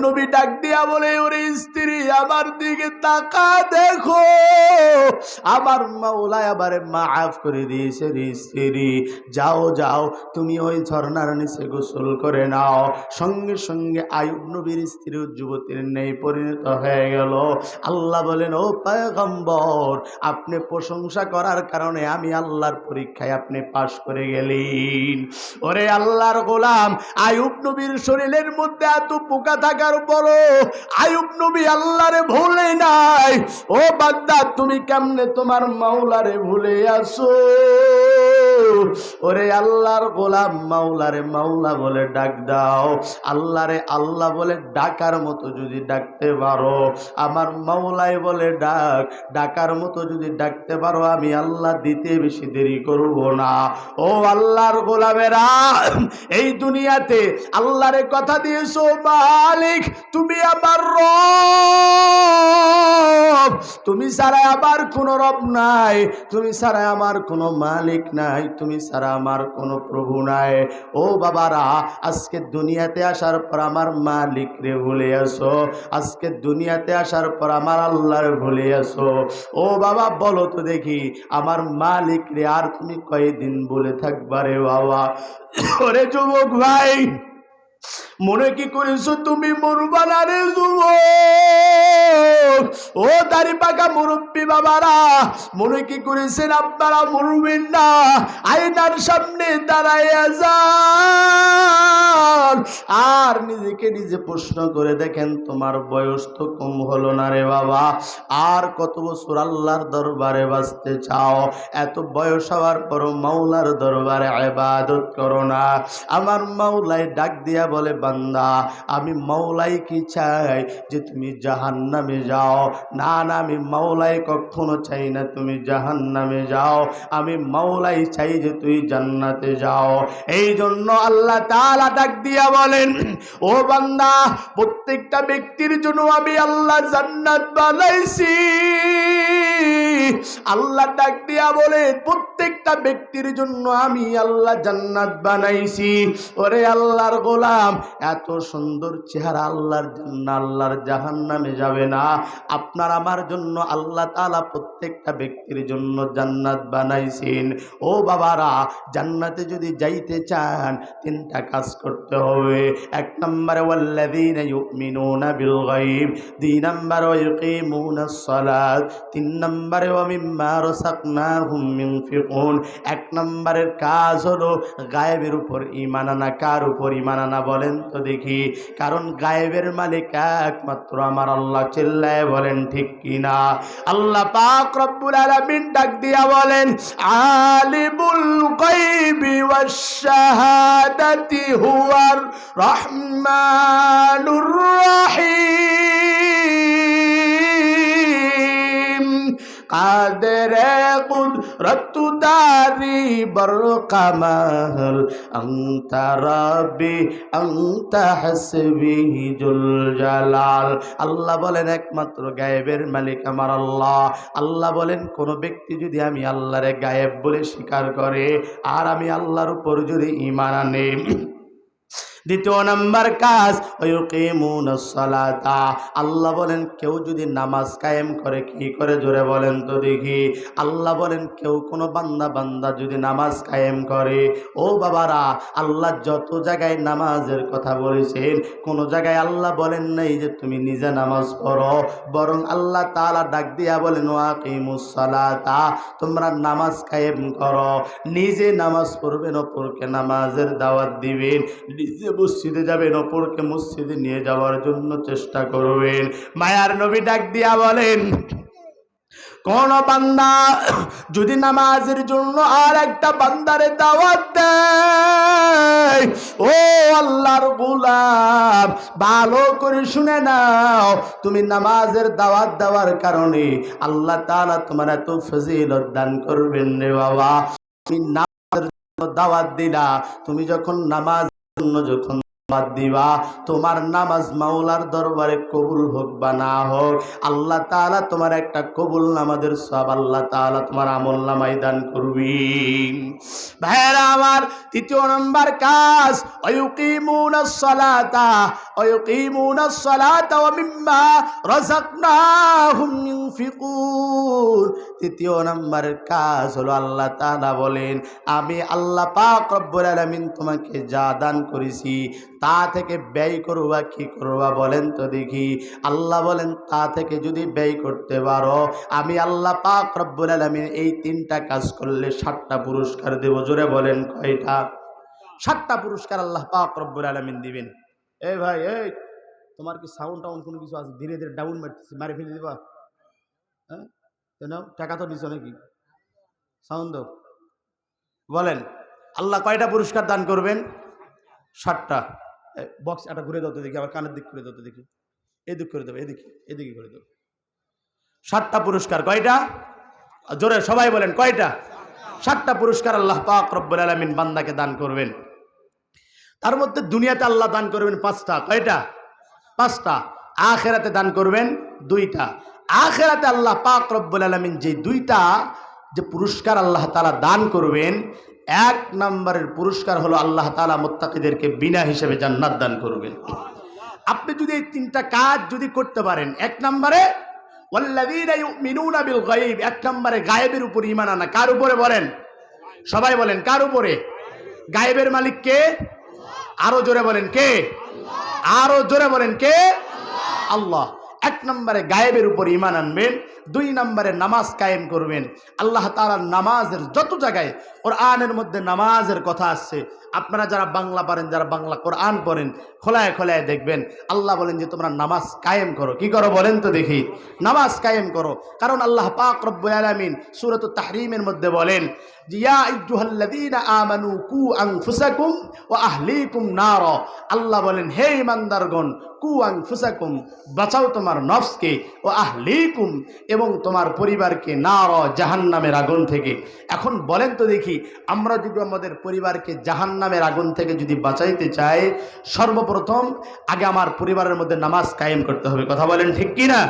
নবী ডাক দিয়া বলে, ওরে স্ত্রী আমার দিকে তাকা দেখো, আমার মাওলা আবারে মাফ করে দিয়েছে রে স্ত্রী, যাও যাও তুমি ওই ঝর্ণার নিচে গোসল করে নাও। সঙ্গে সঙ্গে আইয়ুব নবীর স্ত্রী যুবতীর নেই পরিণত হয়ে গেল। আল্লাহ বলেন, ও পয়গম্বর, আপনি প্রশংসা করার কারণে আমি আল্লাহর পরীক্ষায় আপনি পাশ করে গেলেন। ওরে আল্লাহর গোলাম, আইয়ুব নবীর শরীরের মধ্যে এত পোকা থাকার পরও আইয়ুব নবী আল্লাহরে ভুলে নাই। ও বান্দা, তুমি কেমনে তোমার মাওলারে ভুলে আসো? ওরে আল্লাহর গোলাম, মাওলারে মাওলা বলে ডাক দাও। আল্লাহরে আল্লাহ বলে ডাকার মতো যদি ডাকতে পারো, আমার মাওলাই বলে ডাক, ডাকার মতো যদি ডাকতে পারো, আমি আল্লাহ দিতে বেশি দেরি করব না। ও আল্লাহর গোলামেরা, এই দুনিয়াতে আল্লাহরে কথা দিয়েছো, মালিক তুমি আমার রব, তুমি ছাড়া আমার কোনো রব নাই, তুমি ছাড়া আমার কোনো মালিক নাই, তুমি ছাড়া আমার কোনো প্রভু নাই। ও বাবারা, আজকে দুনিয়াতে আসার পর আমার মালিক রে ভুলে আসো, আজকে দুনিয়াতে আসার পর আমার আল্লাহরে ভুলে আসো। ও বাবা বলো তো দেখি, আমার মালিক রে আর তুমি কয়দিন বলে থাকবা রে বাবা? ওরে যুবক ভাই, মনে কি করেছো তুমি মরবা না রে যুবক? ও দাড়ি পাকা মুরব্বী বাবারা, মনে কি করেছেন আপনারা মরবেন না? আয়নার সামনে দাঁড়াইয়া যান আর নিজেকে নিজে প্রশ্ন করে দেখেন, তোমার বয়স তো কম হলো না রে বাবা, আর কত বছর আল্লাহর দরবারে বাঁচতে চাও? এত বয়স হওয়ার পরও মাওলার দরবারে ইবাদত করো না। আমার মাওলাই ডাক দিয়া বলে, বান্দা আমি মাওলাই কি চাই যে তুমি জাহান্নামে যাও? না না, আমি মাওলাই কখনো চাই না তুমি জাহান্নামে যাও, আমি মাওলাই চাই যে তুই জান্নাতে যাও। এই জন্য আল্লাহ তাআলা ডাক দিয়া বলেন, ও বান্দা, প্রত্যেকটা ব্যক্তির জন্য আমি আল্লাহ জান্নাত বানাইছি। আল্লাহ ডাক দিয়া বলে, প্রত্যেকটা ব্যক্তির জন্য আমি আল্লাহ জান্নাত বানাইছি। ওরে আল্লাহর গোলাম, এত সুন্দর চেহারা আল্লাহর জন্য আল্লাহর জাহান্নামে যাবে না। আপনার আমার জন্য আল্লাহ তাআলা প্রত্যেকটা ব্যক্তির জন্য জান্নাত বানাইছেন। ও বাবারা, জান্নাতে যদি যাইতে চান তিনটা কাজ করতে হবে। এক নম্বরে ওয়াল্লাযীনা ইউমিনুনা বিল গায়ব, দুই নম্বরে ওয়ায়ুকিমুনাস সালাত, তিন নম্বরে ওয়া মিম্মা রাযাকনাহুম ইউনফিকুন। এক নম্বরের কাজ হলো গায়েবের উপর ঈমান আনা। কার উপর ঈমান আনা বলেন তো দেখি? কারণ গায়েবের মালিক একমাত্র আমার আল্লাহ। চিল্লায় বলেন ঠিক কিনা? আল্লাহ পাক রব্বুল আলামিন ডাক দিয়া বলেন, আলিমুল গায়বি ওয়াশ শাহাদাতি হুয়ার রহমানুর রহিম, কাদেরে কুদরতু দারি বরকামাল, আনতা রাব্বি আনতা হাসবি জুল জালাল। আল্লাহ বলেন একমাত্র গায়েবের মালিক আমার আল্লাহ। আল্লাহ বলেন, কোন ব্যক্তি যদি আমি আল্লাহরে গায়েব বলে স্বীকার করে আর আমি আল্লাহর উপর যদি ঈমান আনে, দ্বিতীয় নাম্বার কাজ ওয়ায়ুকিমুনাস সালাতা। আল্লাহ বলেন, কেউ যদি নামাজ কায়েম করে, কি করে জোরে বলেন তো দেখি? আল্লাহ বলেন, কেউ কোনো বান্দা যদি নামাজ কায়েম করে, ও বাবারা, আল্লাহ যত জায়গায় নামাজের কথা বলেছেন, কোনো জায়গায় আল্লাহ বলেন নাই যে তুমি নিজে নামাজ পড়ো, বরং আল্লাহ তাআলা ডাক দিয়া বলেন, ওয়াকিমুস সালাতা, তোমরা নামাজ কায়েম করো। নিজে নামাজ পড়বেন, অপরকে নামাজের দাওয়াত দিবেন, নিজে মসজিদে যাবেন, অপরকে মসজিদে নিয়ে যাওয়ার জন্য চেষ্টা করবেন। মায়ার নবী ডাক দিয়া বলেন, কোন বান্দা যদি নামাজের জন্য আর একটা বান্দারে দাওয়াত দেয়, ও আল্লাহর গোলাম, ভালো করে শুনে নাও, তুমি নামাজের দাওয়াত দেওয়ার কারণে আল্লাহ তাআলা তোমার এত ফজিলত দান করবেন রে বাবা। তুমি নামাজের জন্য দাওয়াত দিলা, তুমি যখন নামাজ জন্য যখন বাদ দিবা, তোমার নামাজ মাওলার দরবারে কবুল হোক বা না হোক, আল্লাহ তাআলা তোমার একটা কবুল নামাজের সওয়াব আল্লাহ তাআলা তোমার আমলনামায় দান করবেন। ভাইরা আমার, তৃতীয় নম্বর কাজ ওয়ায়ুকিমুনাস সালাতা ওয়া মিম্মা রাযাকনাহুম ইউনফিকুন। তৃতীয় নম্বরের কাজ হলো আল্লাহ তাআলা বলেন, আমি আল্লাহ পাক রব্বুল আলামিন তোমাকে যা দান করেছি তা থেকে ব্যয় করবা। কি করবা বলেন তো দেখি? আল্লাহ বলেন, তা থেকে যদি ব্যয় করতে পারো, আমি আল্লাহ পাক রব্বুল আলামিন এই তিনটা কাজ করলে 7টা পুরস্কার দেব। জোরে বলেন কয়টা? 7টা পুরস্কার আল্লাহ পাক রব্বুল আলামিন দিবেন। এই ভাই, এই তোমার কি সাউন্ড টাউন কোনো কিছু আছে? ধীরে ধীরে ডাউন মারতেছি, মারি ফেলে দিবা। হ্যাঁ, টাকা তো দিছো নাকি? সাউন্ড দাও। বলেন আল্লাহ কয়টা পুরস্কার দান করবেন? 7টা। বক্স একটা ঘুরে দাও তো দেখি, আবার কানের দিক করে দাও তো দেখি, এদিক করে দেবো, এদিকে করে দেবো। 7টা পুরস্কার। কয়টা? জোরে সবাই বলেন কয়টা? 7টা পুরস্কার আল্লাহ পাক রব্বুল আলামিন বান্দাকে দান করবেন। তার মধ্যে দুনিয়াতে আল্লাহ দান করবেন 5টা। কয়টা? 5টা। আখিরাতে দান করবেন 2টা। আখিরাতে আল্লাহ পাক রব্বুল আলামিন যে 2টা যে পুরস্কার আল্লাহ তাআলা দান করবেন, 1 নম্বরের পুরস্কার হলো আল্লাহ তাআলা মুত্তাকিদেরকে বিনা হিসেবে জান্নাত দান করবেন। আপনি যদি এই 3টা কাজ যদি করতে পারেন, 1 নম্বরে ওয়াল্লাযীনা ইউমিনুনা বিল গায়ব, 1 নম্বরে গায়েবের উপর ঈমান আনা। কার উপরে বলেন? সবাই বলেন কার উপরে? গায়েবের মালিক কে? আরো জোরে বলেন কে? আরো জোরে বলেন কে? আল্লাহ। 1 নম্বরে গায়েবের উপর ঈমান আনবেন। 2 নম্বরে নামাজ কায়েম করবেন। আল্লাহ তাআলার নামাজের যত জায়গায় কোরআনের মধ্যে নামাজের কথা আসছে, আপনারা যারা বাংলা পারেন, যারা বাংলা কোরআন পড়েন, খোলায় খোলায় দেখবেন আল্লাহ বলেন যে তোমরা নামাজ কায়েম করো। কি করো বলেন তো দেখি? নামাজ কায়েম করো। কারণ আল্লাহ পাক রব্বুল আলামিন সূরাতুত তাহরীমের মধ্যে বলেন, ইয়া আইয়ুহাল্লাযীনা আমানু কু আনফুসাকুম ওয়া আহলিকুম নারা। আল্লাহ বলেন, হে ঈমানদারগণ, কু আনফুসাকুম, বাঁচাও তোমার নফসকে, ও আহলিকুম, এবং তোমার পরিবারকে, নারা, জাহান্নামের আগুন থেকে। এখন বলেন তো দেখি, আমরা যদি আমাদের পরিবারকে জাহান্নামের আগুন থেকে যদি বাঁচাইতে চাই, সর্বপ্রথম আগে আমার পরিবারের মধ্যে নামাজ কায়েম করতে হবে। কথা বলেন ঠিক কি না?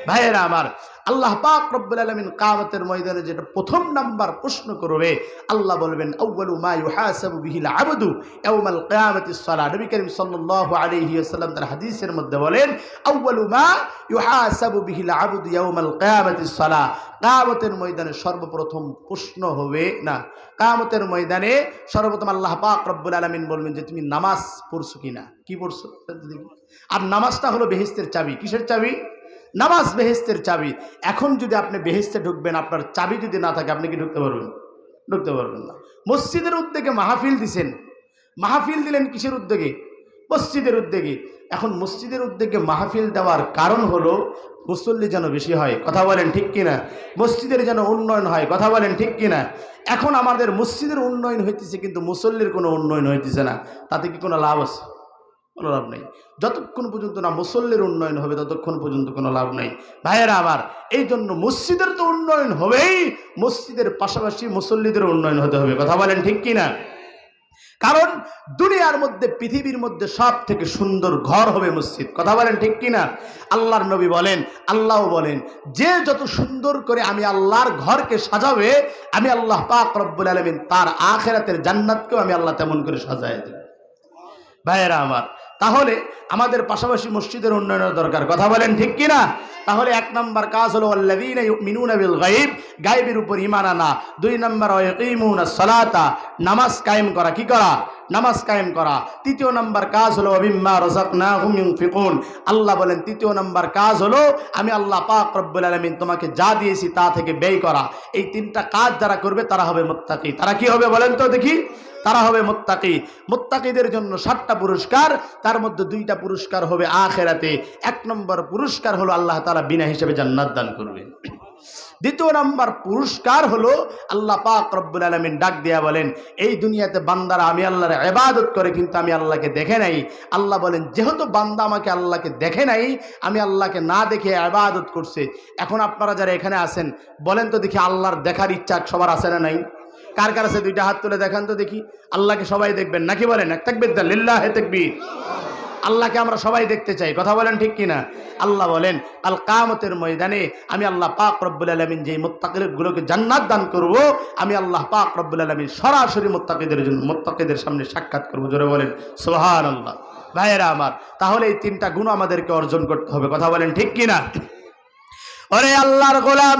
ভাইয়েরা আমার, আল্লাহ পাক রব্বুল আলামিন কিয়ামতের ময়দানে যেটা প্রথম নাম্বার প্রশ্ন করবে, আল্লাহ বলবেন আউয়ালু মা ইউহাসাবু বিহিল আবদু ইয়াউমাল কিয়ামাতিস সালাহ। নবী করিম সাল্লাল্লাহু আলাইহি ওয়াসাল্লাম তার হাদিসের মধ্যে বলেন, আউয়ালু মা ইউহাসাবু বিহিল আবদু ইয়াউমাল কিয়ামাতিস সালাহ। কিয়ামতের ময়দানে সর্বপ্রথম প্রশ্ন হবে না, কিয়ামতের ময়দানে সর্বপ্রথম আল্লাহ পাক রব্বুল আলামিন বলবেন যে তুমি নামাজ পড়ছো কিনা, কি পড়ছো। আর নামাজটা হলো বেহেশতের চাবি। কিসের চাবি? নামাজ বেহেশতের চাবি। এখন যদি আপনি বেহেশতে ঢুকবেন, আপনার চাবি যদি না থাকে, আপনি কি ঢুকতে পারবেন? ঢুকতে পারবেন না। মসজিদের উদ্যোগে মাহফিল দিছেন, মাহফিল দিলেন কিসের উদ্যোগে? মসজিদের উদ্যোগে। এখন মসজিদের উদ্যোগে মাহফিল দেওয়ার কারণ হলো মুসল্লি যেন বেশি হয়। কথা বলেন ঠিক কিনা? মসজিদের যেন উন্নয়ন হয়। কথা বলেন ঠিক কিনা? এখন আমাদের মসজিদের উন্নয়ন হইতেছে, কিন্তু মুসল্লির কোনো উন্নয়ন হইতেছে না। তাতে কি কোনো লাভ আছে? কোনো লাভ নেই। যতক্ষণ পর্যন্ত না মুসল্লির উন্নয়ন হবে, ততক্ষণ পর্যন্ত কোনো লাভ নেই। ভাইয়েরা আমার, এই জন্য মসজিদের তো উন্নয়ন হবেই, মসজিদের পাশাপাশি মুসল্লিদের উন্নয়ন হতে হবে। কথা বলেন ঠিক কিনা? কারণ দুনিয়ার মধ্যে, পৃথিবীর মধ্যে সব থেকে সুন্দর ঘর হবে মসজিদ। কথা বলেন ঠিক কিনা? আল্লাহর নবী বলেন, আল্লাহও বলেন, যে যত সুন্দর করে আমি আল্লাহর ঘরকে সাজাবে, আমি আল্লাহ পাক রব্বুল আলামিন তার আখিরাতের জান্নাতকেও আমি আল্লাহ তেমন করে সাজায় দেব। ভাইয়েরা আমার, তাহলে আমাদের পাশাপাশি মসজিদের উন্নয়নের দরকার। কথা বলেন ঠিক কিনা? তাহলে 1 নম্বর কাজ হলো আল্লাযীনা ইউমিনুনা বিল গায়ব, গায়বের উপর ঈমান আনা। 2 নম্বর ওয়াকিমুনাস সালাতা, নামাজ কায়েম করা। কি করা? নামাজ কায়েম করা। 3য় নম্বর কাজ হলো মিম্মা রাযাকনাহুম ইউনফিকুন। আল্লাহ বলেন 3য় নম্বর কাজ হলো আমি আল্লাহ পাক রব্বুল আলামিন তোমাকে যা দিয়েছি তা থেকে ব্যয় করা। এই 3টা কাজ যারা করবে তারা হবে মুত্তাকি। তারা কি হবে বলেন তো দেখি? তারা হবে মুত্তাকি। মুত্তাকিদের জন্য 7টা পুরস্কার, তার মধ্যে 2টা পুরস্কার হবে আখিরাতে। 1 নম্বর পুরস্কার হলো আল্লাহ তাআলা বিনা হিসেবে জান্নাত দান করবেন। 2য় নম্বর পুরস্কার হলো আল্লাহ পাক রব্বুল আলামিন ডাক দিয়া বলেন, এই দুনিয়াতে বান্দারা আমি আল্লাহর ইবাদত করে, কিন্তু আমি আল্লাহকে দেখে নাই। আল্লাহ বলেন, যেহেতু বান্দা আমাকে আল্লাহকে দেখে নাই, আমি আল্লাহকে না দেখে ইবাদত করছে। এখন আপনারা যারা এখানে আছেন, বলেন তো দেখি, আল্লাহর দেখার ইচ্ছা সবার আছে না নাই? কার কার আছে দুইটা হাত তুলে দেখান তো দেখি। আল্লাহকে সবাই দেখবেন নাকি বলেন? এক তাকবীর দেন, লিল্লাহি তাকবীর। আল্লাহকে আমরা সবাই দেখতে চাই, কথা বলেন ঠিক কিনা? আল্লাহ বলেন আল কিয়ামতের ময়দানে আমি আল্লাহ পাক রব্বুল আলামিন যেই মুত্তাকিগুলোকে জান্নাত দান করব, আমি আল্লাহ পাক রব্বুল আলামিন সরাসরি মুত্তাকিদের সামনে সাক্ষাৎ করব। জোরে বলেন সুবহানাল্লাহ। ভাইয়েরা আমার, তাহলে এই তিনটা গুণ আমাদেরকে অর্জন করতে হবে, কথা বলেন ঠিক কিনা? ওরে আল্লাহর গোলাম,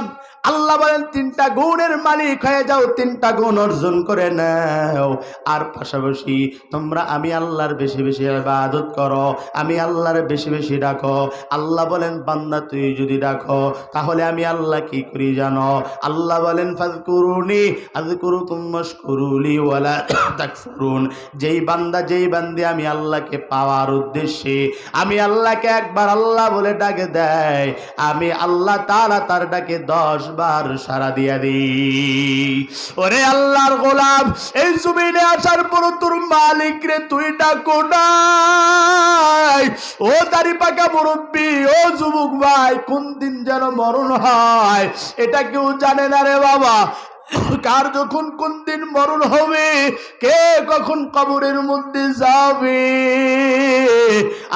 আল্লাহ বলেন তিনটা গুণের মালিক হয়ে যাও, তিনটা গুণ অর্জন করে নাও। আর পাশাপাশি তোমরা আমি আল্লাহর বেশি বেশি ইবাদত করো, আমি আল্লাহর বেশি বেশি ডাকো। আল্লাহ বলেন বান্দা তুই যদি ডাকো তাহলে আমি আল্লাহ কি করি জানো? আল্লাহ বলেন ফাযকুরুনি আযকুরুকুম ওয়াশকুরুলি ওয়ালা তাকফুরুন। যেই বান্দা যেই বান্দি আমি আল্লাহকে পাওয়ার উদ্দেশ্যে আমি আল্লাহকে একবার আল্লাহ বলে ডাকে দেয়, আমি আল্লাহ তাআলা তার ডাকে 10 বার সারা দিয়া দিই। ওরে আল্লাহর গোলাম, এই জমিনে আসার পর তোর মালিক রে তুই ডাকো নাই। ও দাড়ি পাকা মুরব্বী, ও যুবক ভাই, কোন দিন যেন মরণ হয় এটা কেউ জানে না রে বাবা। কার যখন কোন দিন মরণ হবে, কে কখন কবরের মধ্যে যাবে।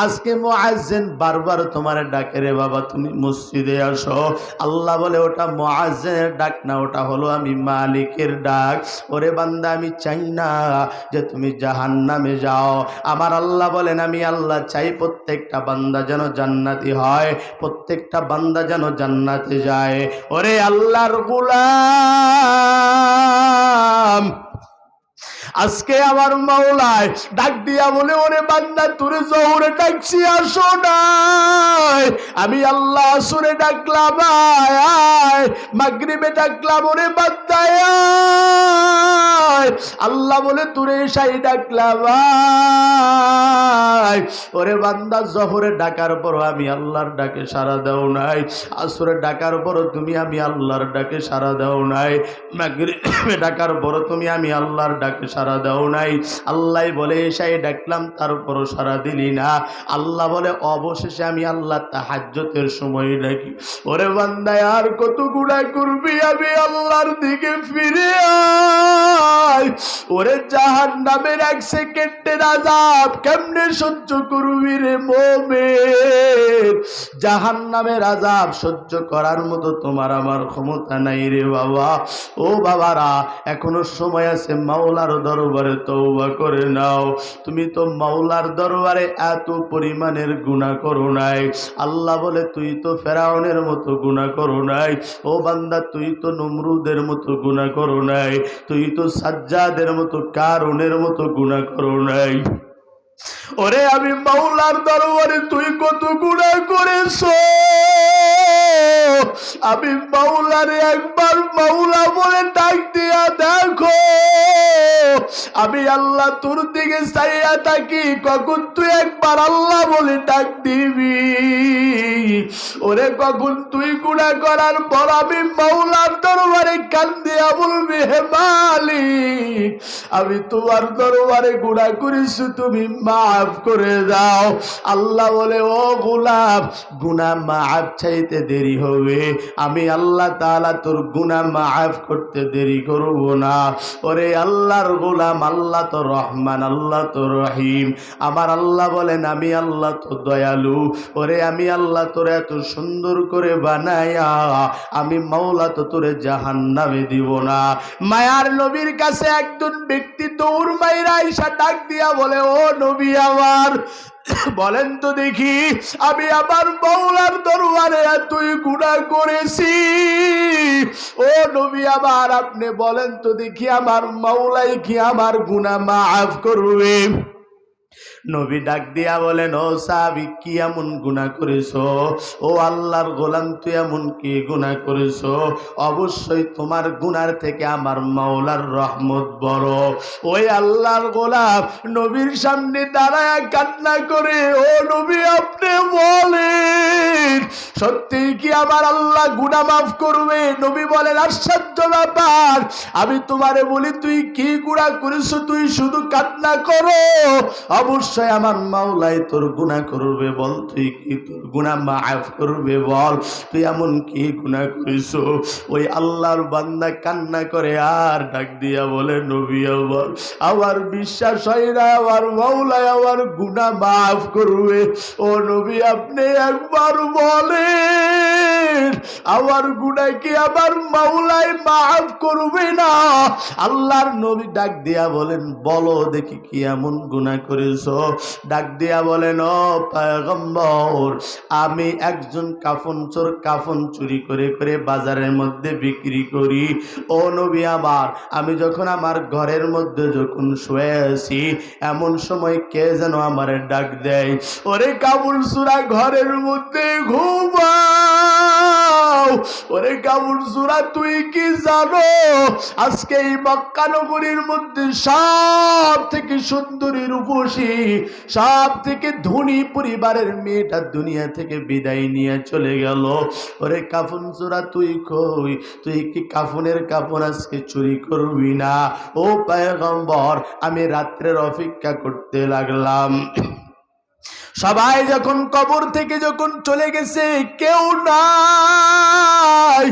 আজকে মুয়াজ্জিন বারবার তোমার ডাকে রে বাবা তুমি মসজিদে আসো। আল্লাহ বলে ওটা মুয়াজ্জিনের ডাক না, ওটা হলো আমি মালিকের ডাক। ওরে বান্দা আমি চাই না যে তুমি জাহান্নামে যাও। আমার আল্লাহ বলেন আমি আল্লাহ চাই প্রত্যেকটা বান্দা যেন জান্নাতি হয়, প্রত্যেকটা বান্দা যেন জান্নাতে যায়। ওরে আল্লাহর গোলাম, আজকে আমার মাওলায় ডাক দিয়া বলে ওরে বান্দা তোরে জোহরে ডাকছি আসো নাই, আমি আল্লাহ আসরে ডাকলাম আয়, মাগরিবে ডাকলাম ওরে বান্দা আয়, আল্লাহ বলে তোরে এসাই ডাকলাম আয়। ওরে বান্দা জোহরে ডাকার পর আমি আল্লাহর ডাকে সাড়া দাও নাই, আসরে ডাকার পর তুমি আমি আল্লাহর ডাকে সাড়া দাও নাই, মাগরিবে ডাকার পর তুমি আমি আল্লাহর ডাকে সাড়া দাও নাই। আল্লাহ বলে এসাই ডাকলাম তারপরও সাড়া দিলি না। আল্লাহ বলে অবশেষে আমি আল্লাহ তাহাজ্জুদের সময় ডাকি। ওরে বান্দা আর কত গুনাহ করবি, আমি আল্লাহর দিকে ফিরে আয়। ওরে জাহান্নামের 1 সেকেন্ডের আযাব কেমনে সহ্য করবি রে মুমিন? জাহান্নামের আযাব সহ্য করার মতো তোমার আমার ক্ষমতা নাই রে বাবা। ও বাবারা, এখনো সময় আছে, মাওলার দরবারে তওবা করে নাও। তুমি তো মাওলার দরবারে এত পরিমাণের গুনাহ করো নাই। আল্লাহ বলে তুই তো ফেরাউনের মতো গুনাহ করো নাই। ও বান্দা তুই তো নমরুদের মতো গুনাহ করো নাই, তুই তো সাজ্জাদের মতো কারুনের মতো গুনাহ করো নাই। ওরে আমি মাওলার দরবারে তুই কত গুনাহ করেছো, আমি মাওলারে একবার মাওলা বলে ডাক দিয়া দেখো। আমি আল্লাহ তোর দিকে চাইয়া থাকি, কখন তুই একবার আল্লাহ বলে ডাক দিবি। ওরে কখন তুই গুনাহ করার পর আমি মাওলার দরবারে কান দিয়া বলবি হে মালিক আমি তোমার দরবারে গুনাহ করেছি, তুমি মাফ করে দাও। আল্লাহ বলে ও গোলাম, গুনাহ মাফ চাইতে দেরি হবে, আমি আল্লাহ তাআলা তোর গুনাহ মাফ করতে দেরি করব না। ওরে আল্লাহর গোলাম, আল্লাহ তো রহমান, আল্লাহ তো রহিম। আমার আল্লাহ বলেন আমি আল্লাহ তো দয়ালু। ওরে আমি আল্লাহ তোরে এত সুন্দর করে বানায়া আমি মাওলা তো তোরে জাহান্নামে দিব না। মায়ার নবীর কাছে একজন ব্যক্তি দৌড় মাইরা আইসা ডাক দিয়া বলে ও নবী আমার, বলেন তো দেখি আমি আমার মাওলার দরবারে এতই গুনাহ করেছি, ও নবী আমার আপনি বলেন তো দেখি আমার মাওলাই কি আমার গুনাহ মাফ করবে? নবী ডাক দিয়া বলেন ও সাহাবী কি এমন গুনাহ করেছো? ও আল্লাহর গোলাম তুই এমন কি গুনাহ করেছো? অবশ্যই তোমার গুনার থেকে আমার মাওলার রহমত বড়। ওই আল্লাহর গোলাম নবীর সামনে দাঁড়ায় কান্না করে ও নবী আপনি বলেন সত্যি কি আমার আল্লাহ গুনাহ মাফ করবে? নবী বলেন আশ্চর্য ব্যাপার, আমি তোমারে বলি তুই কি গুনাহ করেছো, তুই শুধু কান্না করো, অবশ্যই আমার মাওলাই তোর গুনাহ করবে। বল তুই কি তোর গুনাহ মাফ করবে? বল তুই এমন কি গুনাহ করেছো? ওই আল্লাহর বান্দা কান্না করে আর ডাক দিয়া বলে নবী আমার বিশ্বাস হয় না আমার মাওলাই আমার গুনাহ মাফ করবে। ও নবী আপনি একবার বলেন আমার গুনাহ কি আমার মাওলাই মাফ করবে না? আল্লাহর নবী ডাক দিয়া বলেন বলো দেখি কি এমন গুনাহ করেছো? ডাক দিয়া বলেন ও পয়গম্বর, আমি একজন কাফন চোর, কাফন চুরি করে করে বাজারের মধ্যে বিক্রি করি। ও নবী আমার, আমি যখন আমার ঘরের মধ্যে যখন শুয়ে আছি এমন সময় কে যেন আমার ডাক দেয়, ওরে কাবুল সুরা ঘরের মধ্যে ঘুমাও। ওরে কাবুল সুরা তুই কি জানো আজকে এই মক্কা নগরীর মধ্যে সব থেকে সুন্দরী রূপসী, সব থেকে ধনী পরিবারের মেয়েটা দুনিয়া থেকে বিদায় নিয়ে চলে গেল। ওরে কাফন চোরা তুই কই? তুই কি কাফনের কাফন আজকে চুরি করবি না? ও পয়গম্বর, আমি রাত্রের অপেক্ষা করতে লাগলাম। সবাই যখন কবর থেকে যখন চলে গেছে কেউ নাই,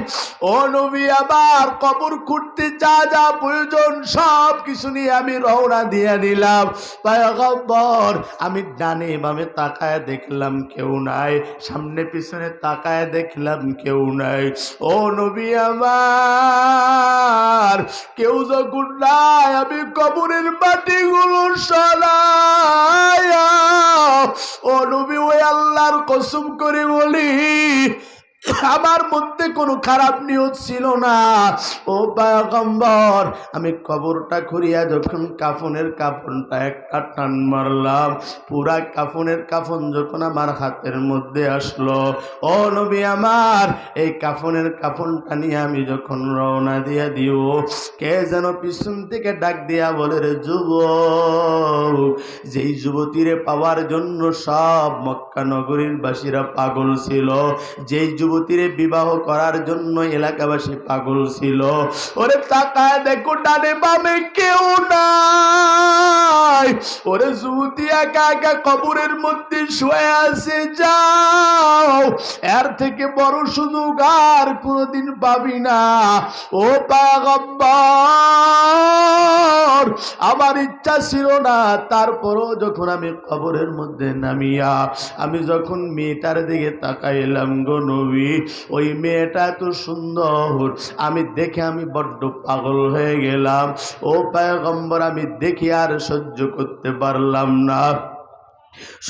ও নবী আবার কবর খুঁড়তে যা যা প্রয়োজন সব কিছু নিয়ে আমি রওনা দিয়ে দিলাম। পয়গম্বর, আমি ডানে বামে তাকায় দেখলাম কেউ নাই, সামনে পিছনে তাকায় দেখলাম কেউ নাই। ও নবী আমার, কেউ যখন নাই আমি কবরের মাটিগুলো সরাইয়া, ও নবী ওই আল্লাহর কসম করে বলি আমার মধ্যে কোনো খারাপ নিয়ত ছিল না। ও পয়গম্বর, আমি কবরটা খুঁড়িয়া যখন কাফনের কাফনটা একটা টান মারলাম, পুরা কাফনের কাফন যখন আমার হাতের মধ্যে আসলো, ও নবী আমার, এই কাফনের কাফনটা নিয়ে আমি যখন রওনা দিয়া দিও, কে যেন পিছন থেকে ডাক দিয়া বলে রে যুবক, যেই যুবতীরে পাওয়ার জন্য সব মক্কা নগরীর বাসীরা পাগল ছিল, যেই যুবতীরে বিবাহ করার জন্য এলাকাবাসী পাগল ছিল, ওরে তাকায় দেখো ডানে বামে কেউ নাই, ওরে যুবতী একা একা কবরের মধ্যে শুয়ে আছে, যাও এর থেকে বড় সুযোগ আর কোনদিন পাবি না। ও পয়গম্বর, আমার ইচ্ছা ছিল না, তারপরও যখন আমি কবরের মধ্যে নামিয়া আমি যখন মেয়েটার দিকে তাকাইলাম গো নবী, ওই মেয়েটা এত সুন্দর আমি দেখে আমি বড্ড পাগল হয়ে গেলাম। ও পয়গম্বর, আমি দেখি আর সহ্য করতে পারলাম না,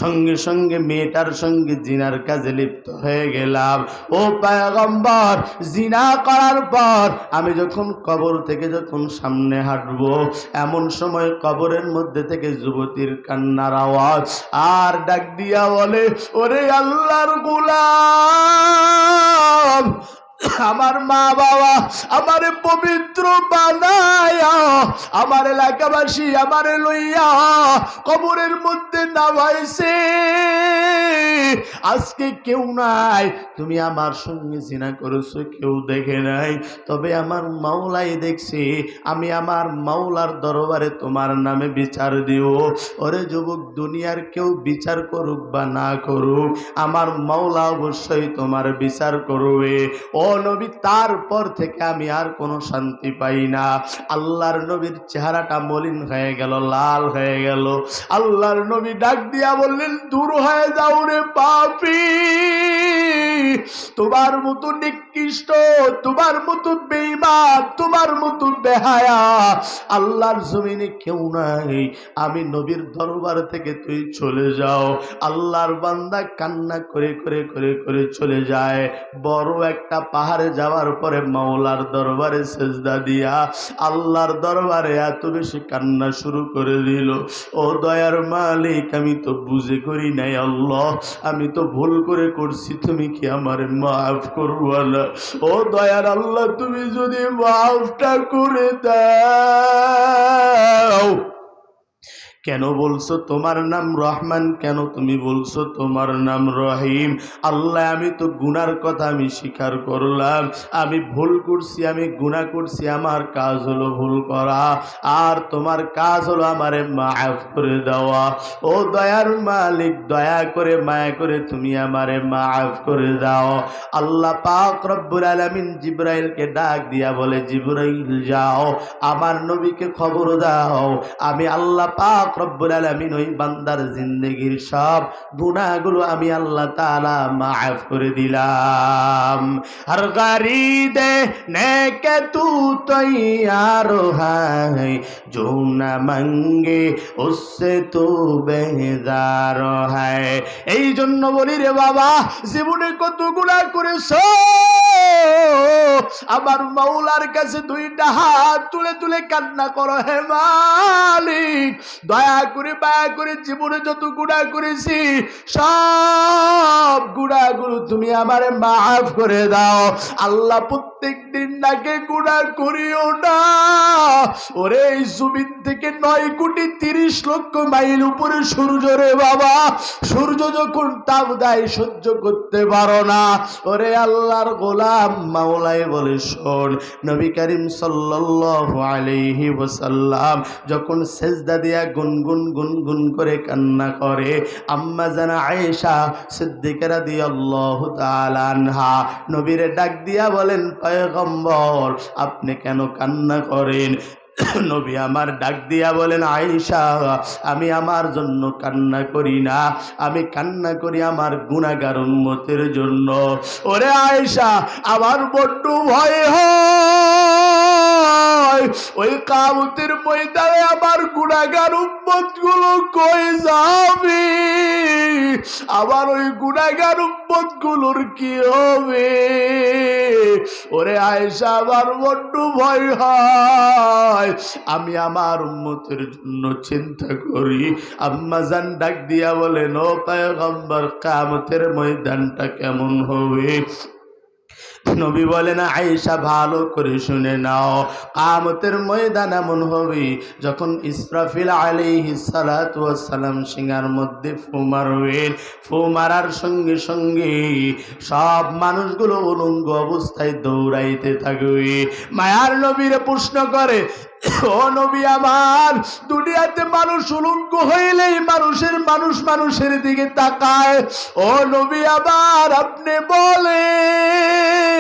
সঙ্গে সঙ্গে মেয়েটার সঙ্গে জিনার কাজে লিপ্ত হয়ে গেলাম। ও পয়গম্বর, জিনা করার পর আমি যখন কবর থেকে যখন সামনে হাঁটবো এমন সময় কবরের মধ্যে থেকে যুবতীর কান্নার আওয়াজ, আর ডাক দিয়া বলে ওরে আল্লাহর গোলাম, আমার মা বাবা আমারে পবিত্র বানায়া আমার এলাকাবাসী আমারে লইয়া কবরের মধ্যে নামাইছে, আজকে কেউ নাই, তুমি আমার সঙ্গে জিনা করেছো কেউ দেখে নাই, তবে আমার মাওলাই দেখছে, আমি আমার মাওলার দরবারে তোমার নামে বিচার দিও। ওরে যুবক, দুনিয়ার কেউ বিচার করুক বা না করুক, আমার মাওলা অবশ্যই তোমার বিচার করবে। ও নবী, তারপর থেকে আমি আর কোনো শান্তি পাই না। আল্লাহর নবীর চেহারাটা মলিন হয়ে গেল, লাল হয়ে গেল। আল্লাহর নবী ডাক দিয়া বললেন দূর হয়ে যাও রে পাপী, তোমার মতো নিকৃষ্ট, তোমার মতো বেঈমান, তোমার মতো বেহায়া আল্লাহর জমিনে কেউ নাই, আমি নবীর দরবার থেকে তুই চলে যাও। আল্লাহর বান্দা কান্না করে করে করে করে চলে যায়। বড় একটা পাহাড়ে যাওয়ার পরে মাওলার দরবারে সেজদা দিয়া আল্লাহর দরবারে এত বেশি কান্না শুরু করে দিল, ও দয়ার মালিক, আমি তো বুঝে করি নাই আল্লাহ, আমি তো ভুল করে করছি, তুমি কি আমার মাফ করবা না? ও দয়ার আল্লাহ, তুমি যদি মাফটা করে দাও, কেন বলছো তোমার নাম রহমান, কেন তুমি বলছো তোমার নাম রহিম? আল্লাহ আমি তো গুনার কথা আমি স্বীকার করলাম, আমি ভুল করছি, আমি গুনাহ করছি, আমার কাজ হলো ভুল করা, আর তোমার কাজ হলো আমারে মাফ করে দেওয়া। ও দয়ার মালিক, দয়া করে মায়া করে তুমি আমারে মাফ করে দাও। আল্লাহ পাক রব্বুল আলামিন জিবরাইলকে ডাক দিয়া বলে, জিবরাইল যাও আমার নবীকে খবর দাও, আমি আল্লাহ পাক রব্বুল আলামিন ওই বান্দার জিন্দেগির সব গুনাহগুলো আমি আল্লাহ তাআলা মাফ করে দিলাম। हर गरीब नेके तू तैयार है, जो न मंगे उससे तू बेजार है। এই জন্য বলি রে বাবা, জীবনে কত গুনাহ করেছো, আমার মাওলার কাছে দুইটা হাত তুলে তুলে কান্না করো, হে মালিক দয়া করে মায়া করে জীবনে যত গুনাহ করেছি সব গুনাহগুলো তুমি আমারে মাফ করে দাও। আল্লাহ প্রত্যেক দিন নাকি গুনাহ করিও না। ওরে এই জমিন থেকে 9,30,00,000 মাইল উপরে সূর্য রে বাবা, সূর্য যখন তাপ দেয় সহ্য করতে পারো না। ওরে আল্লাহর গোলাম মাওলাই বলে শোন, নবী করিম সাল্লাল্লাহু আলাইহি ওয়াসাল্লাম যখন সেজদা দিয়া গুনগুন গুনগুন করে কান্না করে, আম্মা জানা আয়েশা সিদ্দিকা রাদিয়াল্লাহু তাআলা আনহা নবীরে ডাক দিয়া বলেন, পয়গম্বর আপনি কেন কান্না করেন? নবী আমার ডাক দিয়া বলেন, আয়েশা আমি আমার জন্য কান্না করি না, আমি কান্না করি আমার গুনাহগার উম্মতের জন্য। ওরে আয়েশা আমার বড্ড ভয় হয়, ওই কিয়ামতের ময়দানে আমার গুনাহগার উম্মতগুলো কই যাবে, আবার ওই গুনাহগার উম্মতগুলোর কি হবে? ওরে আয়েশা আমার বড্ড ভয় হয়, আমি আমার উম্মতের জন্য চিন্তা করি। আম্মা জান ডাক দিয়া বলেন, ও পয়গম্বর কিয়ামতের ময়দানটা কেমন হবে? নবী বলেন, আয়েশা ভালো করে শুনে নাও, কিয়ামতের ময়দান এমন হবে যখন ইসরাফিল আলাইহিস সালাতু ওয়াস সালাম সিংহার মধ্যে ফু মারবেন, ফু মারার সঙ্গে সঙ্গে সব মানুষগুলো উলঙ্গ অবস্থায় দৌড়াইতে থাকবে। মায়ার নবীরে প্রশ্ন করে, ও নবী আমার, দুনিয়াতে মানুষ উলঙ্গ হইলেই মানুষের দিকে তাকায়, ও নবী আমার আপনি বলেন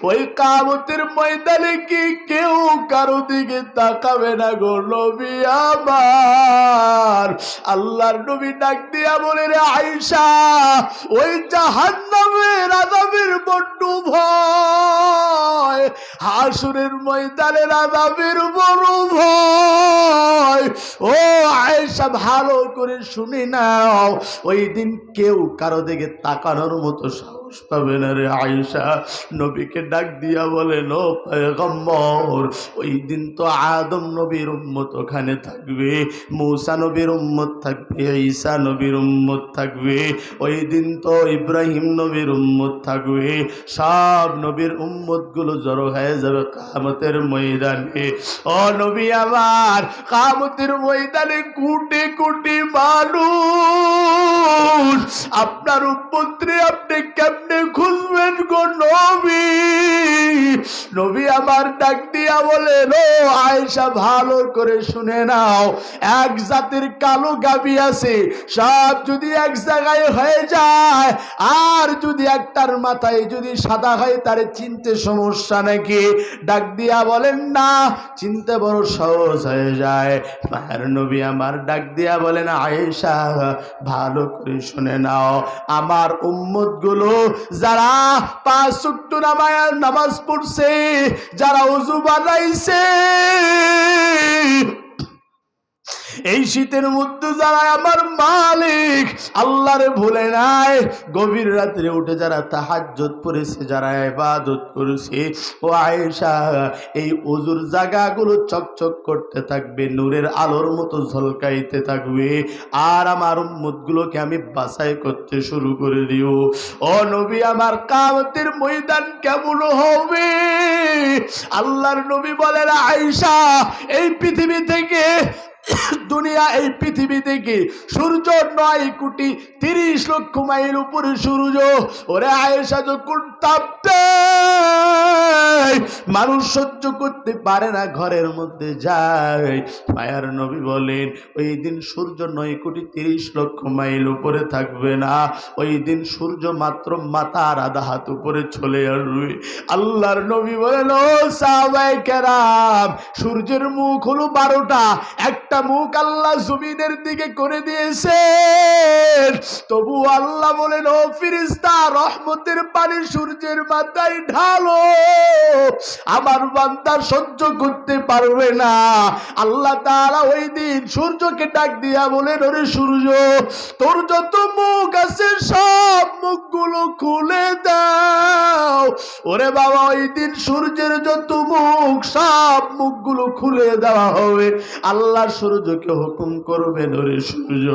ওই কিয়ামতের ময়দানে কি কেউ কারো দিকে তাকাবে না গো নবী আমার? আল্লাহর নবী ডাক দিয়া বলে, রে আয়েশা ওই জাহান্নামের আযাবের বড্ড ভয়, হাসরের ময়দানের আযাবের বড় ভয়। ও আয়েশা ভালো করে শুনে নাও, ওই দিন কেউ কারো দিকে তাকানোর মতো সাহস পাবে না রে আয়েশা। নবীকে ডাক দিয়া বলেন, ও পয়গম্বর ওই দিন তো আদম নবীর উম্মত ওখানে থাকবে, মূসা নবীর উম্মত থাকবে, ঈসা নবীর উম্মত থাকবে, ওই দিন তো ইব্রাহিম নবীর উম্মত থাকবে, সব নবীর উম্মত গুলো জড়ো হয়ে যাবে কিয়ামতের ময়দানে। ও নবী আমার, কিয়ামতের ময়দানে কোটি কোটি মানুষ, আপনার উম্মতরে আপনি কেমনে খুঁজবেন গো নবী? নবী আমার ডাক দিয়া বলেন, ও আয়েশা ভালো করে শুনে নাও, এক জাতের কালো গাভী আছে, সব যদি এক জায়গায় হয়ে যায়, আর যদি একটার মাথায় যদি সাদা হয় তারে চিনতে সমস্যা নাকি? ডাক দিয়া বলেন, না, চিনতে বড় সহজ হয়ে যায়। মায়ের নবী আমার ডাক দিয়া বলেন, আয়েশা ভালো করে শুনে নাও, আমার উম্মত গুলো যারা 5 ওয়াক্ত নামাজ পড়ছে, যারা ওযু বানাইছে, এই শীতের মধ্যে যারা আমার মালিক আল্লাহরে ভুলে নাই, গভীর রাত্রে উঠে যারা তাহাজ্জুদ পড়েছে, যারা ইবাদত করেছে, ও আয়েশা এই ওযুর জায়গাগুলো চকচক করতে থাকবে, নূরের আলোর মতো ঝলকাইতে থাকবে, আর আমার উম্মতগুলোকে আমি বাছাই করতে শুরু করে দিও। ও নবী আমার, কিয়ামতের ময়দান কেমন হবে? আল্লাহর নবী বলেন, আয়েশা এই পৃথিবী থেকে দুনিয়া এই পৃথিবী থেকে সূর্য 9,30,00,000 মাইল উপরে সূর্য। ওরে আয়েশা যখন তাপ দেয় মানুষ সহ্য করতে পারে না, ঘরের মধ্যে যায়। মায়ার নবী বলেন ওই দিন সূর্য 9,30,00,000 মাইল উপরে থাকবে না, ওই দিন সূর্য মাত্র মাথার আধা হাত উপরে চলে আসবে। আল্লাহর নবী বলেন ও সাহাবায়ে কেরাম, সূর্যের মুখ হলো 12টা, একটা মুখ আল্লাহ জমিনের দিকে করে দিয়েছে, তবু আল্লাহ বলেন ও ফেরেশতা রহমতের পানি সূর্যের মাথায় ঢালো, আমার বান্দা সহ্য করতে পারবে না। আল্লাহ তাআলা ওই দিন সূর্যকে ডাক দিয়া বলেন ওরে সূর্য, তোর যত মুখ আছে সব মুখগুলো খুলে দাও। ওরে বাবা, ওই দিন সূর্যের যত মুখ সব মুখগুলো খুলে দেওয়া হবে। আল্লাহ সূর্যকে হুকুম করবেন ওরে সূর্য,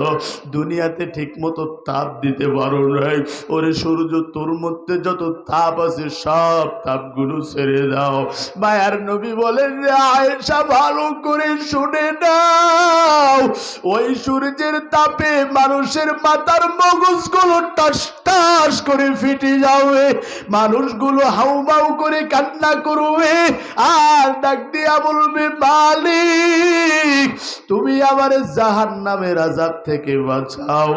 দুনিয়াতে ঠিক মতো তাপ দিতে পারো নাই, ওরে সূর্য তোর মধ্যে যত তাপ আছে সব তাপগুলো ছেড়ে দাও। মায়ার নবী বলেন রে আয়েশা ভালো করে শুনে নাও, ওই সূর্যের তাপে মানুষের মাথার মগজগুলো টাস টাস করে ফেটে যাবে, মানুষগুলো হাউমাউ করে কান্না করবে আর ডাক দিয়া বলবে মালিক তুমি আমার জাহান্নামের আযাব থেকে বাঁচাও।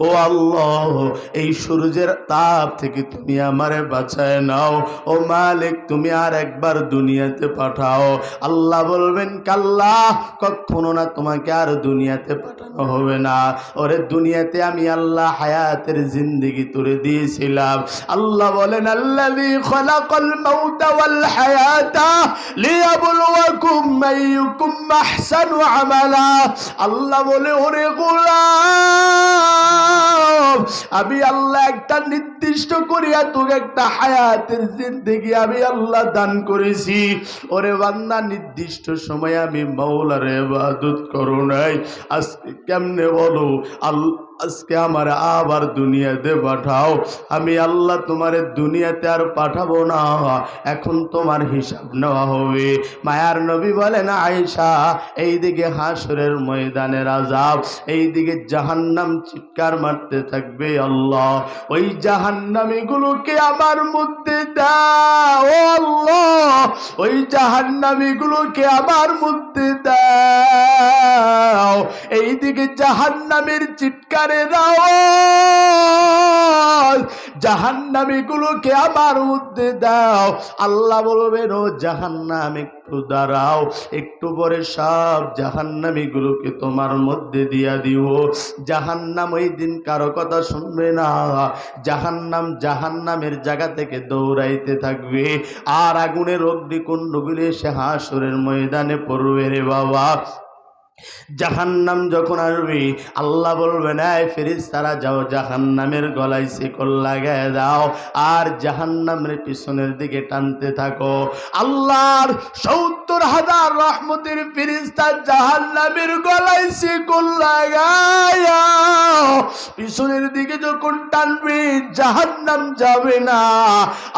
ও আল্লাহ, এই সূর্যের তাপ থেকে তুমি আমারে বাঁচায় নাও। ও মালিক তুমি আর একবার দুনিয়াতে পাঠাও। আল্লাহ বলবেন কাল্লা, কখনো না, তোমাকে আর দুনিয়াতে পাঠানো হবে না। ওরে দুনিয়াতে আমি আল্লাহ হায়াতের জিন্দেগি তুলে দিয়েছিলাম। আল্লাহ বলেন আল্লাযী খালাকাল মাউতা ওয়াল হায়াতা লিয়াবলুয়াকুম আইয়ুকুম আহসানু আমালা। আল্লাহ বলে ওরে গোলাম, আমি আল্লাহ একটা নির্দিষ্ট করিয়া তোকে একটা হায়াতের জিন্দেগি আমি আল্লাহ দান করেছি। ওরে বান্দা, নির্দিষ্ট সময় আমি মাওলার ইবাদত করো নাই, আজকে কেমনে বলো আজকে আমার আবার দুনিয়াতে পাঠাও। আমি আল্লাহ তোমারে দুনিয়াতে আর পাঠাবো না, এখন তোমার হিসাব নেওয়া হবে। মায়ার নবী বলেন আয়েশা, এইদিকে হাসরের ময়দানের আযাব, এইদিকে জাহান্নাম চিৎকার মারতে থাকবে আল্লাহ ওই জাহান্নামীগুলোকে আমার মধ্যে দাও, ও আল্লাহ ওই জাহান্নামীগুলোকে আমার মধ্যে দাও। এইদিকে জাহান্নামের চিৎকার জাহান্নামীগুলোকে আমার মধ্যে দাও। আল্লাহ বলবেন ও জাহান্নাম একটু দাঁড়াও, একটু পরে সব জাহান্নামীগুলোকে তোমার মধ্যে দিয়া দিব। জাহান্নাম ওই দিন কারো কথা শুনবে না, জাহান্নামের জায়গা থেকে দৌড়াইতে থাকবে আর আগুনের অগ্নিকুণ্ডগুলি এসে হাসরের ময়দানে পড়বে রে বাবা। জাহান্নাম যখন আসবে আল্লাহ বলবেন এই ফেরেশতারা যাও জাহান্নামের গলায় শিকল লাগায় দাও আর জাহান্নামের পিছনের দিকে টানতে থাকো। আল্লাহর ৭০,০০০ রহমতের ফেরেশতা জাহান্নামের গলায় শিকল লাগায়া পিছনের দিকে যখন টানবে জাহান্নাম যাবে না।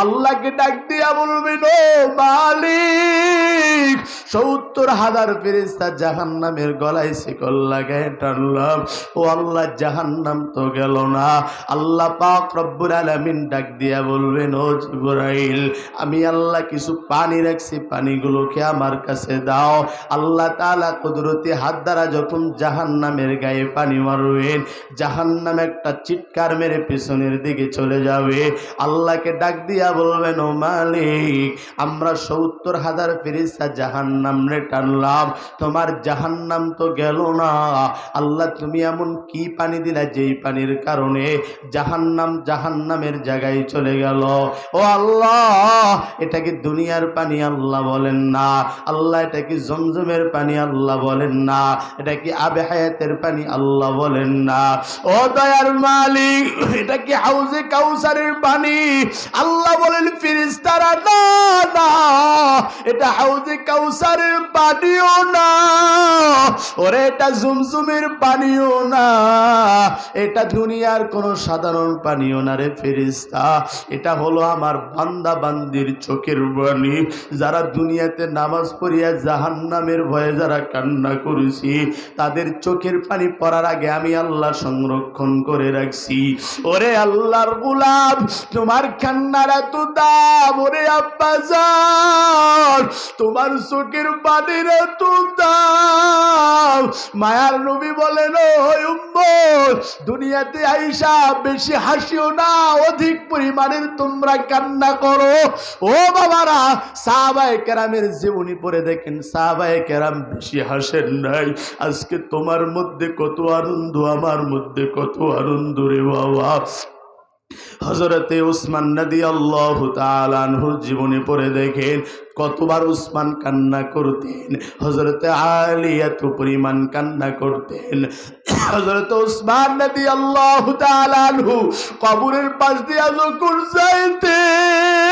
আল্লাহকে ডাক দিয়া বলবেন ও মালিক, ৭০,০০০ ফেরেশতা জাহান্নামের গলায় শিকল লাগায় টানলাম, ও আল্লাহ জাহান্নাম তো গেল না। আল্লাহ পাক রব্বুল আলামিন ডাক দিয়া বলবেন ও জিবরাইল, আমি আল্লাহ কিছু পানি রাখছি, পানিগুলোকে আমার কাছে দাও। আল্লাহ তাআলা কুদরতি হাত দ্বারা যখন জাহান্নামের গায়ে পানি মারবেন জাহান্নাম একটা চিৎকার মেরে পিছনের দিকে চলে যাবে। আল্লাহকে ডাক দিয়া বলবেন ও মালিক, আমরা ৭০,০০০ ফেরেশতা জাহান্নাম রে টানলাম, তোমার জাহান্নাম তো গেল না। আল্লাহ তুমি এমন কি পানি দিলা যেই পানির কারণে জাহান্নামের জায়গায় চলে গেল? ও আল্লাহ, এটা কি দুনিয়ার পানি? আল্লাহ বলেন না। আল্লাহ এটা কি জমজমের পানি? আল্লাহ বলেন না। এটা কি আবে হায়াতের পানি? আল্লাহ বলেন না। ও দয়ার মালিক, এটা কি হাউজে কাউসারের পানি? আল্লাহ বলেন ফেরেশতারা না না, এটা হাউজে কাউসারের পানিও না, ওরে এটা জুমজুমের পানিও না, এটা দুনিয়ার কোন সাধারণ পানিও না রে ফেরেশতা। এটা হলো আমার বান্দা বান্দির চোখের পানি, যারা দুনিয়াতে নামাজ নামাজ পড়িয়া জাহান্নামের ভয়ে যারা কান্না করেছি তাদের চোখের পানি পড়ার আগে আমি আল্লাহ সংরক্ষণ করে রাখছি। ওরে আল্লাহর গোলাম, তোমার কান্নার এত দাম। ওরে আব্বাজান, তোমার চোখের পানির এত দাম। মায়ার নবী বলেন, ও উম্মত, দুনিয়াতে আইসা বেশি হাসিও না, অধিক পরিমাণের তোমরা কান্না করো। ও বাবারা, সাহাবায়ে কেরামের জীবনী পড়ে দেখেন, সাহাবায়ে কেরাম বেশি হাসেন নাই। আজকে তোমার মধ্যে কত আনন্দ, আমার মধ্যে কত আনন্দ রে বাবা। হযরতে উসমান রাদিয়াল্লাহু তাআলা আনহুর জীবনী পড়ে দেখেন কতবার উসমান কান্না করতেন, হযরতে আলী এত পরিমাণ কান্না করতেন। হযরতে উসমান রাদিয়াল্লাহু তাআলা আনহু কবরের পাশ দিয়ে যখন যাইতেন,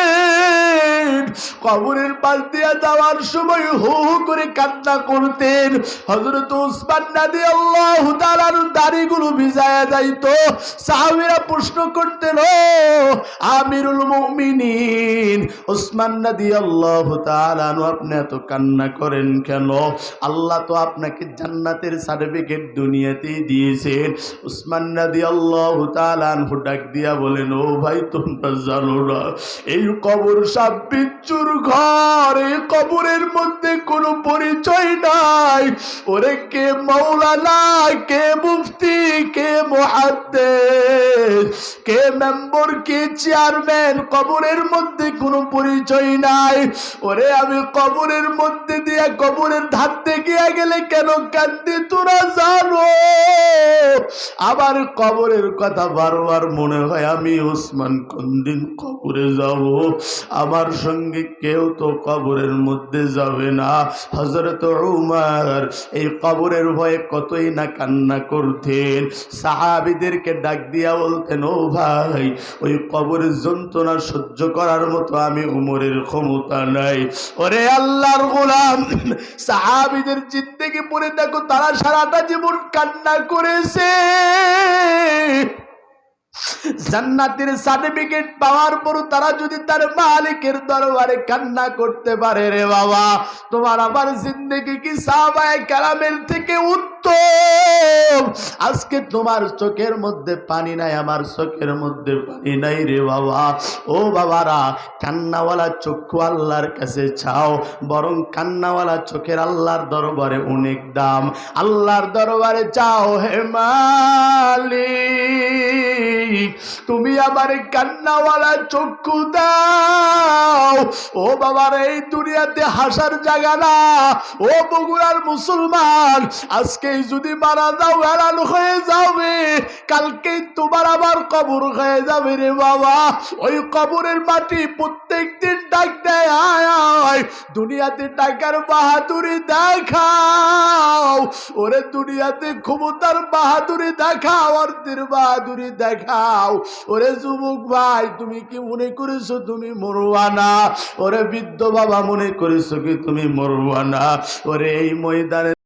কবরের পাশ দিয়ে যাওয়ার সময় হু হু করে কান্না করতেন। হযরত উসমান রাদিয়াল্লাহু তাআলা আনহুর দাড়িগুলো ভিজায়া যাইতো। সাহাবীরা প্রশ্ন করতেন, ও আমিরুল মুমিনিন উসমান রাদিয়াল্লাহু তাআলা আনহু, আপনি এত কান্না করেন কেন? আল্লাহ তো আপনাকে জান্নাতের সার্টিফিকেট দুনিয়াতেই দিয়েছেন। উসমান রাদিয়াল্লাহু তাআলা আনহু ডাক দিয়া বলেন, ও ভাই, তোমরা জানো না এই কবর সাপ বিচ্ছুর ঘর, এই কবরের মধ্যে কোনো পরিচয় নাই। ওরে কে মাওলানা, কে মুফতি, কে মুহাদ্দিস, কে মেম্বার, কে চেয়ারম্যান, কবরের মধ্যে কোনো পরিচয় নাই। ওরে আমি কবরের মধ্যে দিয়া কবরের ধার থেকে গেলে কেন কান্দি তোরা জানো? আবার কবরের কথা বারবার মনে হয়, আমি ওসমান কোন দিন কবরে যাব? আমার সঙ্গে কেউ তো কবরের মধ্যে যাবে না। হযরত উমর এই কবরের ভয়ে কতই না কান্না করতেন। সাহাবীদেরকে ডাক দিয়া বলতেন, ও ভাই, ওই কবরের যন্ত্রণা সহ্য করার মতো আমি উমরের ক্ষমতা নাই। ওরে আল্লাহর গোলাম, সাহাবীদের জিন্দেগি পড়ে দেখো, তারা সারাটা জীবন কান্না করেছে। জান্নাতের সার্টিফিকেট পাওয়ার পর তারা যদি তার মালিকের দরবারে কান্না করতে পারে, রে বাবা, তোমার আমার জিন্দেগি কি সাহাবায়ে কেরামের থেকে উত্তম? আজকে তোমার চোখের মধ্যে পানি নাই, আমার চোখের মধ্যে পানি নাই রে বাবা। ও বাবারা, কান্নাওয়ালা চক্ষু আল্লাহর কাছে চাও, বরং কান্নাওয়ালা চোখের আল্লাহর দরবারে অনেক দাম। আল্লাহর দরবারে চাও, হে মালিক, তুমি আমার কান্নাওয়ালা চক্ষু দাও। ও বাবার, এই দুনিয়াতে হাসার জায়গা না। ও বগুড়ার মুসলমান, আজকে যদি মারা যাও হেরান হয়ে যাবে, কালকেই তোমার আবার কবর হয়ে যাবে রে বাবা। ওই কবরের মাটি প্রত্যেক দিন ডাক দেয়, আয় আয়, দুনিয়াতে টাকার বাহাদুরি দেখাও। ওরে দুনিয়াতে ক্ষমতার বাহাদুরি দেখাও, অর্থের বাহাদুরি দেখাও। ওরে যুবক ভাই, তুমি কি মনে করেছো তুমি মরবা না? ওরে বৃদ্ধ বাবা, মনে করেছো কি তুমি মরবা না? ওরে এই ময়দানে